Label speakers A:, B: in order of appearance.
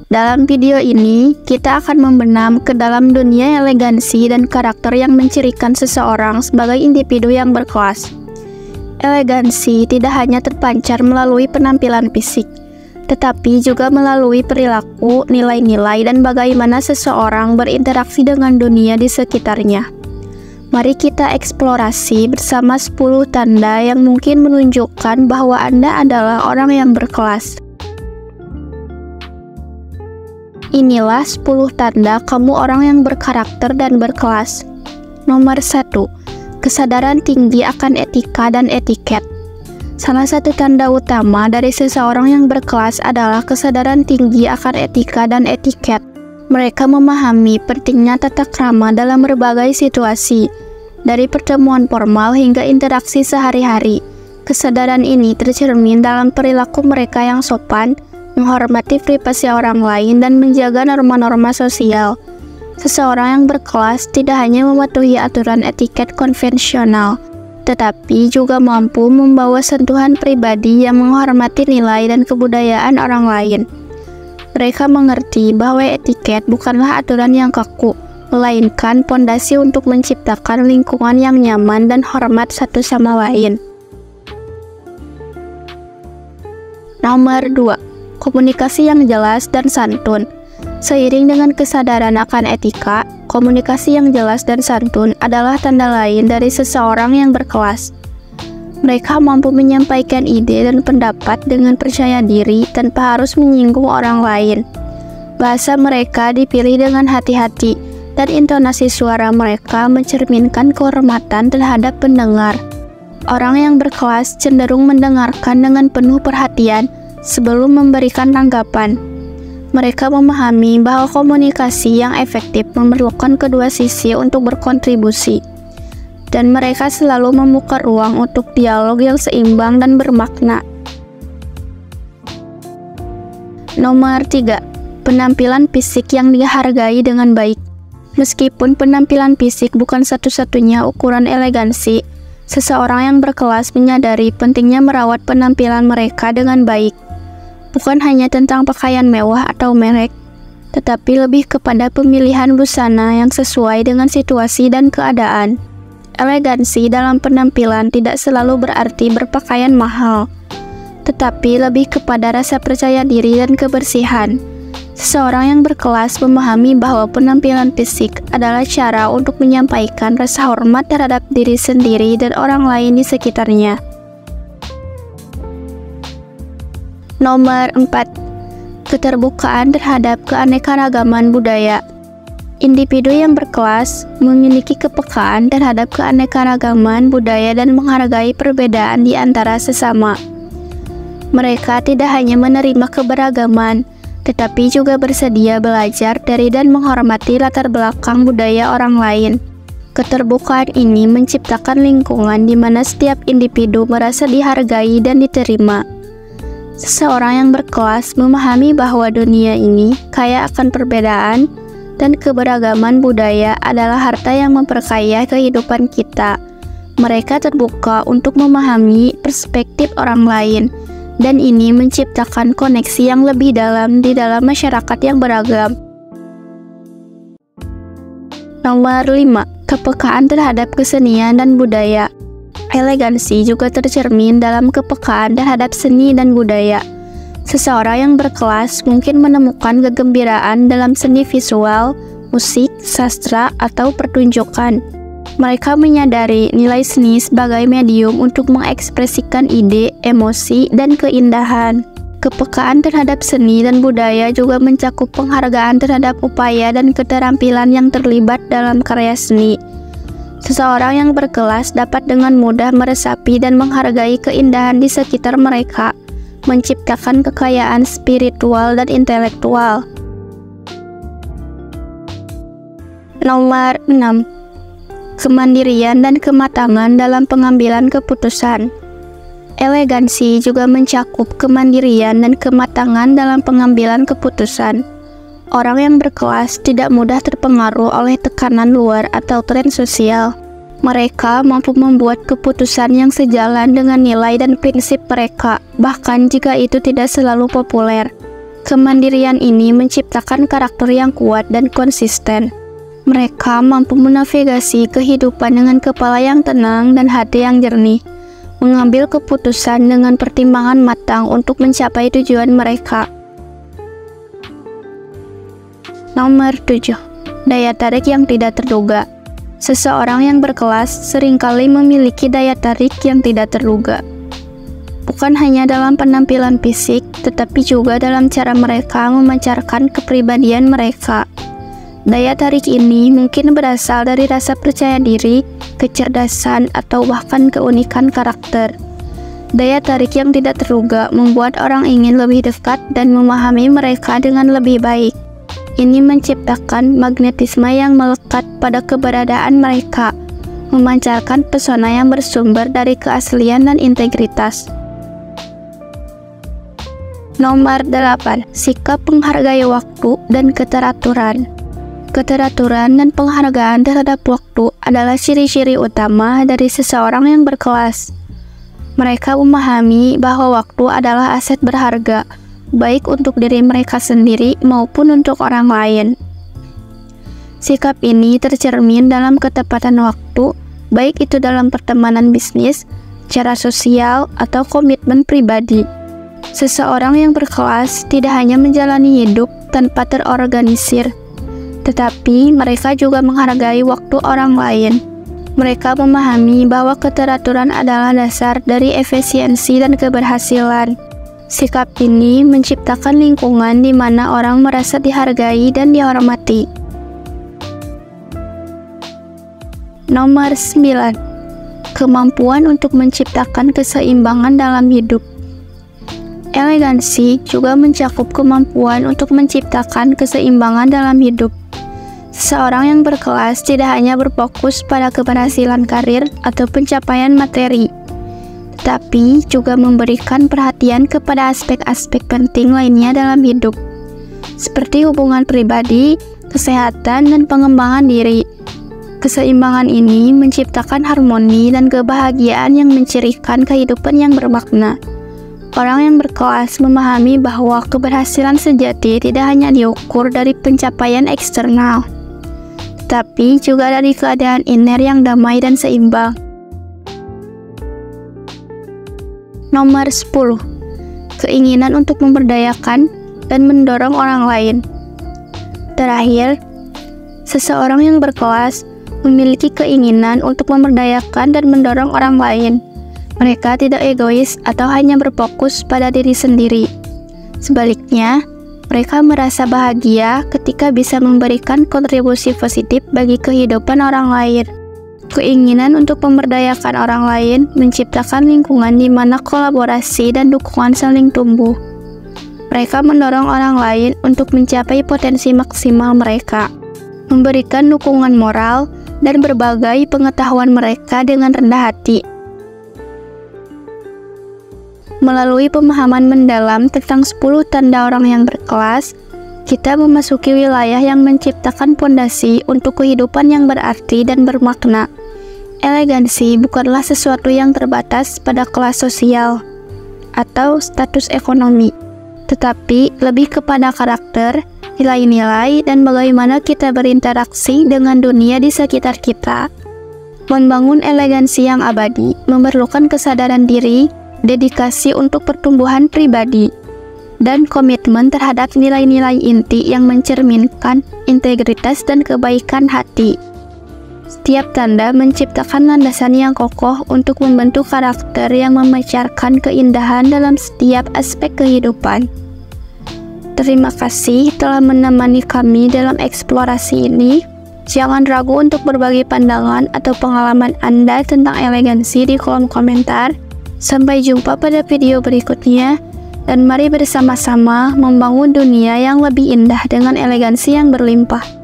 A: Dalam video ini, kita akan membenam ke dalam dunia elegansi dan karakter yang mencirikan seseorang sebagai individu yang berkelas. Elegansi tidak hanya terpancar melalui penampilan fisik, tetapi juga melalui perilaku, nilai-nilai, dan bagaimana seseorang berinteraksi dengan dunia di sekitarnya. Mari kita eksplorasi bersama 10 tanda yang mungkin menunjukkan bahwa Anda adalah orang yang berkelas. Inilah 10 tanda kamu orang yang berkarakter dan berkelas. Nomor 1. Kesadaran tinggi akan etika dan etiket. Salah satu tanda utama dari seseorang yang berkelas adalah kesadaran tinggi akan etika dan etiket. Mereka memahami pentingnya tata krama dalam berbagai situasi, dari pertemuan formal hingga interaksi sehari-hari. Kesadaran ini tercermin dalam perilaku mereka yang sopan, menghormati privasi orang lain, dan menjaga norma-norma sosial. Seseorang yang berkelas tidak hanya mematuhi aturan etiket konvensional, tetapi juga mampu membawa sentuhan pribadi yang menghormati nilai dan kebudayaan orang lain. Mereka mengerti bahwa etiket bukanlah aturan yang kaku, melainkan pondasi untuk menciptakan lingkungan yang nyaman dan hormat satu sama lain. Nomor 2. Komunikasi yang jelas dan santun. Seiring dengan kesadaran akan etika, komunikasi yang jelas dan santun adalah tanda lain dari seseorang yang berkelas. Mereka mampu menyampaikan ide dan pendapat dengan percaya diri tanpa harus menyinggung orang lain. Bahasa mereka dipilih dengan hati-hati, dan intonasi suara mereka mencerminkan kehormatan terhadap pendengar. Orang yang berkelas cenderung mendengarkan dengan penuh perhatian sebelum memberikan tanggapan. Mereka memahami bahwa komunikasi yang efektif memerlukan kedua sisi untuk berkontribusi, dan mereka selalu membuka ruang untuk dialog yang seimbang dan bermakna. Nomor 3. Penampilan fisik yang dihargai dengan baik. Meskipun penampilan fisik bukan satu-satunya ukuran elegansi, seseorang yang berkelas menyadari pentingnya merawat penampilan mereka dengan baik. Bukan hanya tentang pakaian mewah atau merek, tetapi lebih kepada pemilihan busana yang sesuai dengan situasi dan keadaan. Elegansi dalam penampilan tidak selalu berarti berpakaian mahal, tetapi lebih kepada rasa percaya diri dan kebersihan. Seseorang yang berkelas memahami bahwa penampilan fisik adalah cara untuk menyampaikan rasa hormat terhadap diri sendiri dan orang lain di sekitarnya. Nomor 4. Keterbukaan terhadap keanekaragaman budaya. Individu yang berkelas memiliki kepekaan terhadap keanekaragaman budaya dan menghargai perbedaan di antara sesama. Mereka tidak hanya menerima keberagaman, tetapi juga bersedia belajar dari dan menghormati latar belakang budaya orang lain. Keterbukaan ini menciptakan lingkungan di mana setiap individu merasa dihargai dan diterima. Seseorang yang berkelas memahami bahwa dunia ini kaya akan perbedaan, dan keberagaman budaya adalah harta yang memperkaya kehidupan kita. Mereka terbuka untuk memahami perspektif orang lain, dan ini menciptakan koneksi yang lebih dalam di dalam masyarakat yang beragam. Nomor 5. Kepekaan terhadap kesenian dan budaya. Elegansi juga tercermin dalam kepekaan terhadap seni dan budaya. Seseorang yang berkelas mungkin menemukan kegembiraan dalam seni visual, musik, sastra, atau pertunjukan. Mereka menyadari nilai seni sebagai medium untuk mengekspresikan ide, emosi, dan keindahan. Kepekaan terhadap seni dan budaya juga mencakup penghargaan terhadap upaya dan keterampilan yang terlibat dalam karya seni. Seseorang yang berkelas dapat dengan mudah meresapi dan menghargai keindahan di sekitar mereka, menciptakan kekayaan spiritual dan intelektual. Nomor 6. Kemandirian dan kematangan dalam pengambilan keputusan. Elegansi juga mencakup kemandirian dan kematangan dalam pengambilan keputusan. Orang yang berkelas tidak mudah terpengaruh oleh tekanan luar atau tren sosial. Mereka mampu membuat keputusan yang sejalan dengan nilai dan prinsip mereka, bahkan jika itu tidak selalu populer. Kemandirian ini menciptakan karakter yang kuat dan konsisten. Mereka mampu menavigasi kehidupan dengan kepala yang tenang dan hati yang jernih, mengambil keputusan dengan pertimbangan matang untuk mencapai tujuan mereka. Nomor 7. Daya tarik yang tidak terduga. Seseorang yang berkelas seringkali memiliki daya tarik yang tidak terduga. Bukan hanya dalam penampilan fisik, tetapi juga dalam cara mereka memancarkan kepribadian mereka. Daya tarik ini mungkin berasal dari rasa percaya diri, kecerdasan, atau bahkan keunikan karakter. Daya tarik yang tidak terduga membuat orang ingin lebih dekat dan memahami mereka dengan lebih baik. Ini menciptakan magnetisme yang melekat pada keberadaan mereka, memancarkan pesona yang bersumber dari keaslian dan integritas. Nomor 8. Sikap menghargai waktu dan keteraturan. Keteraturan dan penghargaan terhadap waktu adalah ciri-ciri utama dari seseorang yang berkelas. Mereka memahami bahwa waktu adalah aset berharga, baik untuk diri mereka sendiri maupun untuk orang lain. Sikap ini tercermin dalam ketepatan waktu, baik itu dalam pertemanan bisnis, cara sosial, atau komitmen pribadi. Seseorang yang berkelas tidak hanya menjalani hidup tanpa terorganisir, tetapi mereka juga menghargai waktu orang lain. Mereka memahami bahwa keteraturan adalah dasar dari efisiensi dan keberhasilan. Sikap ini menciptakan lingkungan di mana orang merasa dihargai dan dihormati. Nomor 9. Kemampuan untuk menciptakan keseimbangan dalam hidup. Elegansi juga mencakup kemampuan untuk menciptakan keseimbangan dalam hidup. Seseorang yang berkelas tidak hanya berfokus pada keberhasilan karir atau pencapaian materi, tetapi juga memberikan perhatian kepada aspek-aspek penting lainnya dalam hidup, seperti hubungan pribadi, kesehatan, dan pengembangan diri. Keseimbangan ini menciptakan harmoni dan kebahagiaan yang mencirikan kehidupan yang bermakna. Orang yang berkelas memahami bahwa keberhasilan sejati tidak hanya diukur dari pencapaian eksternal, tetapi juga dari keadaan inner yang damai dan seimbang. Nomor 10. Keinginan untuk memberdayakan dan mendorong orang lain. Terakhir, seseorang yang berkelas memiliki keinginan untuk memberdayakan dan mendorong orang lain. Mereka tidak egois atau hanya berfokus pada diri sendiri. Sebaliknya, mereka merasa bahagia ketika bisa memberikan kontribusi positif bagi kehidupan orang lain. Keinginan untuk memberdayakan orang lain menciptakan lingkungan di mana kolaborasi dan dukungan saling tumbuh. Mereka mendorong orang lain untuk mencapai potensi maksimal mereka, memberikan dukungan moral, dan berbagai pengetahuan mereka dengan rendah hati. Melalui pemahaman mendalam tentang 10 tanda orang yang berkelas, kita memasuki wilayah yang menciptakan fondasi untuk kehidupan yang berarti dan bermakna. Elegansi bukanlah sesuatu yang terbatas pada kelas sosial atau status ekonomi, tetapi lebih kepada karakter, nilai-nilai, dan bagaimana kita berinteraksi dengan dunia di sekitar kita. Membangun elegansi yang abadi memerlukan kesadaran diri, dedikasi untuk pertumbuhan pribadi, dan komitmen terhadap nilai-nilai inti yang mencerminkan integritas dan kebaikan hati. Setiap tanda menciptakan landasan yang kokoh untuk membentuk karakter yang memancarkan keindahan dalam setiap aspek kehidupan. Terima kasih telah menemani kami dalam eksplorasi ini. Jangan ragu untuk berbagi pandangan atau pengalaman Anda tentang elegansi di kolom komentar. Sampai jumpa pada video berikutnya, dan mari bersama-sama membangun dunia yang lebih indah dengan elegansi yang berlimpah.